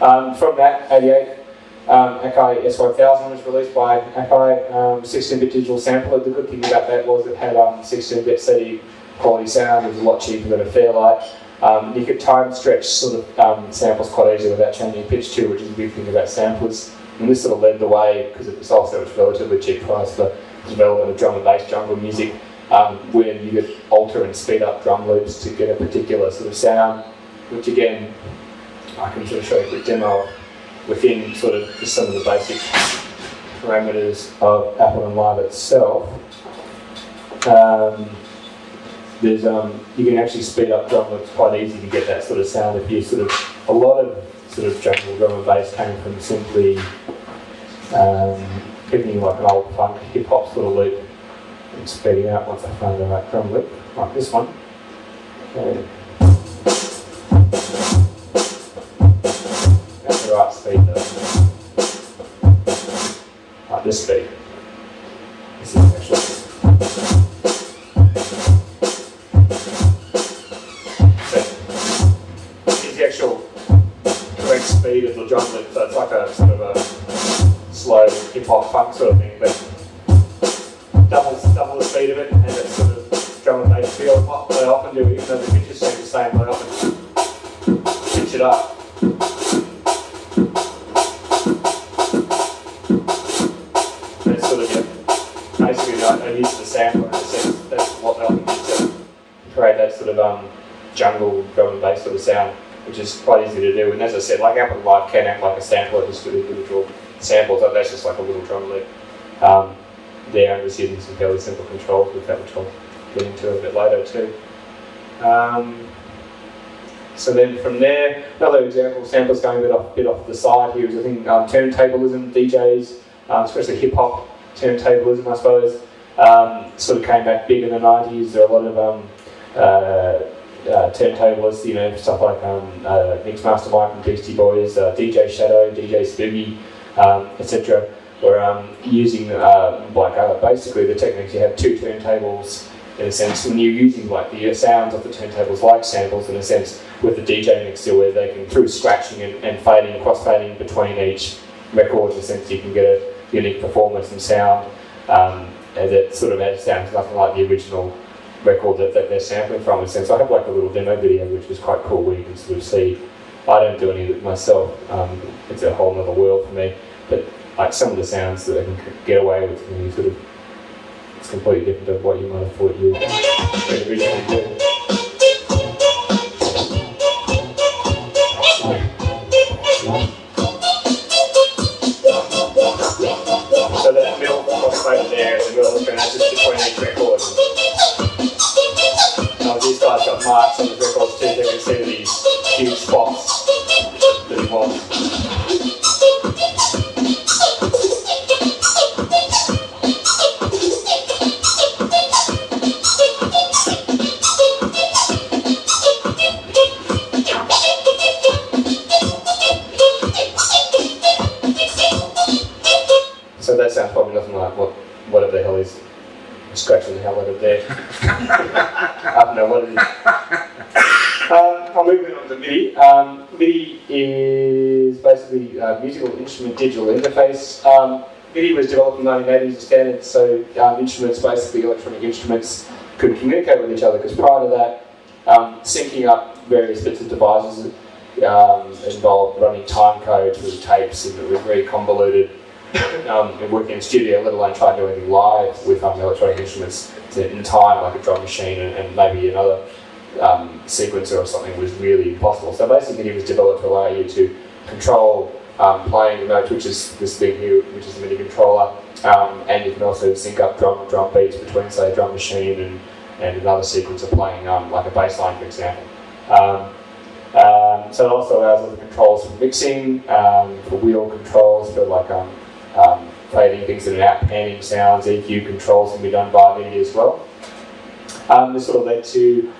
From that, 88, Akai S1000 was released by Akai, 16-bit digital sampler. The good thing about that was it had 16-bit steady quality sound. It was a lot cheaper than a Fairlight. You could time stretch sort of samples quite easily without changing pitch too, which is a big thing about samplers. And this sort of led the way, because it was also a relatively cheap price for development of drum and bass jungle music, where you could alter and speed up drum loops to get a particular sort of sound, which again, I can sort of show you a quick demo within sort of just some of the basic parameters of Ableton Live itself. You can actually speed up drum loops quite easy to get that sort of sound. If you sort of, a lot of sort of jungle drum and bass came from simply picking like an old funk hip hop sort of loop and speeding out once I find the right drum loop, like this one. Okay. That's the right speed though. Like this speed. This is actually. Speed of the drum loop, so it's like a sort of a slow hip hop funk sort of thing, but double the speed of it and that sort of drum and bass feel. What they often do, even though the pitches stay the same, they often pitch it up. And it's sort of basically I use the sampler in a sense. That's what they often do to create that sort of jungle drum and bass sort of sound, which is quite easy to do. And as I said, like Ableton Live can act like a sampler just with individual samples. That's just like a little drum loop. There, I'm just using some fairly simple controls with that, which I'll get into a bit later too. So then from there, another example, samples going a bit off the side here is I think turntablism, DJs, especially hip hop turntablism, I suppose, sort of came back big in the 90s. There are a lot of turntablists, you know, stuff like Mixmaster Mike and Beastie Boys, DJ Shadow, DJ Spooky, etc. were using basically the techniques. You have two turntables in a sense, when you're using like the sounds of the turntables like samples in a sense with the DJ mixer, where they can, through scratching and fading, cross-fading between each record, in a sense you can get a unique performance and sound that sort of sounds nothing like the original record that they're sampling from, in a sense. I have like a little demo video which was quite cool, where you can sort of see, I don't do any of it myself, it's a whole other world for me, but like some of the sounds that they can get away with, and you sort of, it's completely different to what you might have thought you would originally do. So that middle crossfader there, the middle is going to just between each record. Now these guys got marks on the records too, they can see these huge spots that he wants. So that sounds probably nothing like whatever the hell is scratching the hell out of there. I don't know what it is. I'll move on to MIDI. MIDI is basically a musical instrument digital interface. MIDI was developed in the 1980s as a standard, so instruments, basically electronic instruments, could communicate with each other, because prior to that, syncing up various bits of devices involved running time code through tapes, and it was very convoluted. And working in studio, let alone try to do anything live with electronic instruments in time, like a drum machine and maybe another sequencer or something, was really impossible. So basically it was developed to allow you to control playing the notes, which is this thing here, which is a MIDI controller, and you can also sync up drum beats between, say, a drum machine and another sequencer playing like a bass line, for example. So it also allows other controls for mixing, for wheel controls, for like fading things in and out, panning sounds, EQ controls can be done by MIDI as well. This sort of led to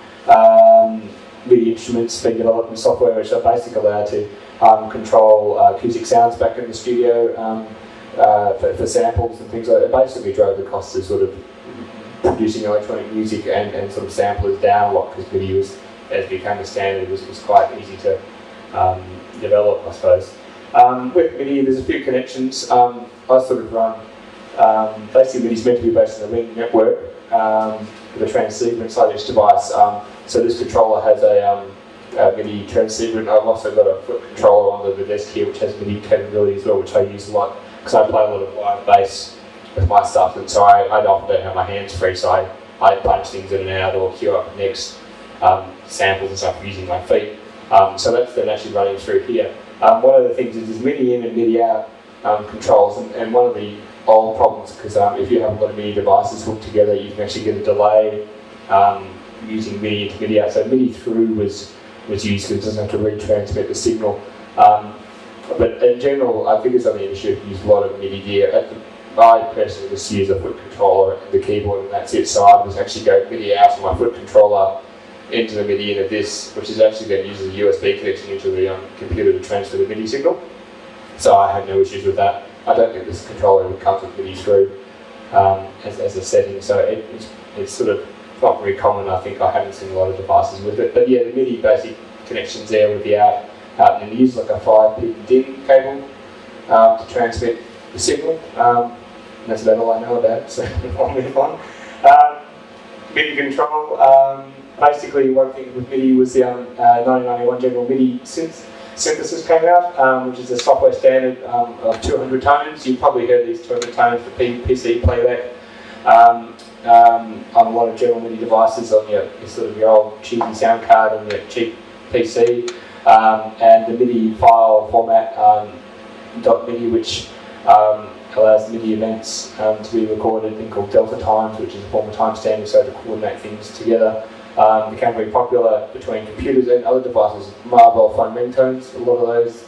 MIDI instruments being developed in software which are basically allowed to control acoustic sounds back in the studio for samples and things like that. It basically drove the cost of sort of producing electronic music and sort of samplers down a lot, because MIDI was, as it became a standard, was quite easy to develop, I suppose. With MIDI, there's a few connections. I sort of run, basically MIDI's meant to be based on a ring network with a transceiver inside each device. So this controller has a MIDI transceiver, and I've also got a foot controller under the desk here which has MIDI capability as well, which I use a lot because I play a lot of live bass with my stuff, and so I often don't have my hands free, so I punch things in and out or cue up next samples and stuff using my feet. So that's then actually running through here. One of the things is MIDI in and MIDI out controls, and one of the old problems, because if you have a lot of MIDI devices hooked together, you can actually get a delay using MIDI into MIDI out. So MIDI through was used because it doesn't have to retransmit the signal. But in general, I think it's only an issue if you use a lot of MIDI gear. I personally just use a foot controller and the keyboard, and that's it. So I just actually go MIDI out of my foot controller into the MIDI in of this, which is actually then uses a USB connection into the computer to transfer the MIDI signal. So I have no issues with that. I don't think this controller even comes with MIDI through as a setting, so it's sort of not very common. I think I haven't seen a lot of devices with it. But yeah, the MIDI basic connections there with the out, and you use like a 5-pin DIN cable to transmit the signal. And that's about all I know about it, so I'll move on. MIDI control. Basically, one thing with MIDI was the 1991 General MIDI synthesis came out, which is a software standard of 200 tones. You've probably heard these 200 tones for PC playback on a lot of General MIDI devices, on your sort of your old cheapy sound card on your cheap PC, and the MIDI file format .MIDI, which allows MIDI events to be recorded, a thing called delta times, which is a form of time standard, so to coordinate things together. Became very popular between computers and other devices. Mobile phone ringtones, a lot of those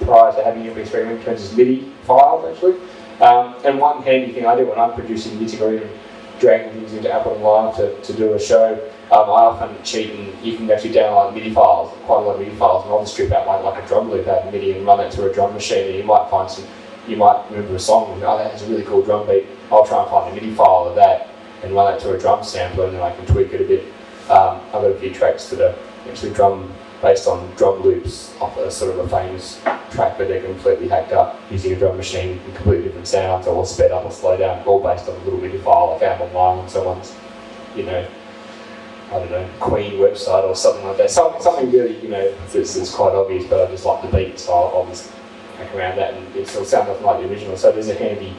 prior to having MP3 ringtones is MIDI files actually. And one handy thing I do when I'm producing music or even dragging things into Ableton Live to do a show, I often cheat, and you can actually download MIDI files, quite a lot of MIDI files, and I'll just strip out like a drum loop out of MIDI and run that through a drum machine, and you might find you might remember a song and oh, that has a really cool drum beat. I'll try and find a MIDI file of that and run that to a drum sampler, and then I can tweak it a bit. I've got a few tracks that are actually based on drum loops off a sort of a famous track, but they're completely hacked up using a drum machine and completely different sounds, or sped up or slowed down, all based on a little MIDI file I found online on someone's, I don't know, Queen website or something like that. Something really, that's quite obvious, but I just like the beat, so I'll just hack around that, and it still sounds like the original. So there's a handy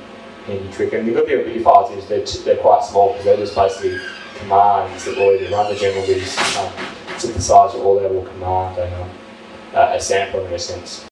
trick. And the good thing with MIDI files is they're quite small, because they're just basically commands that will either run the general MIDI synthesizer, or they will command a sampler in a sense.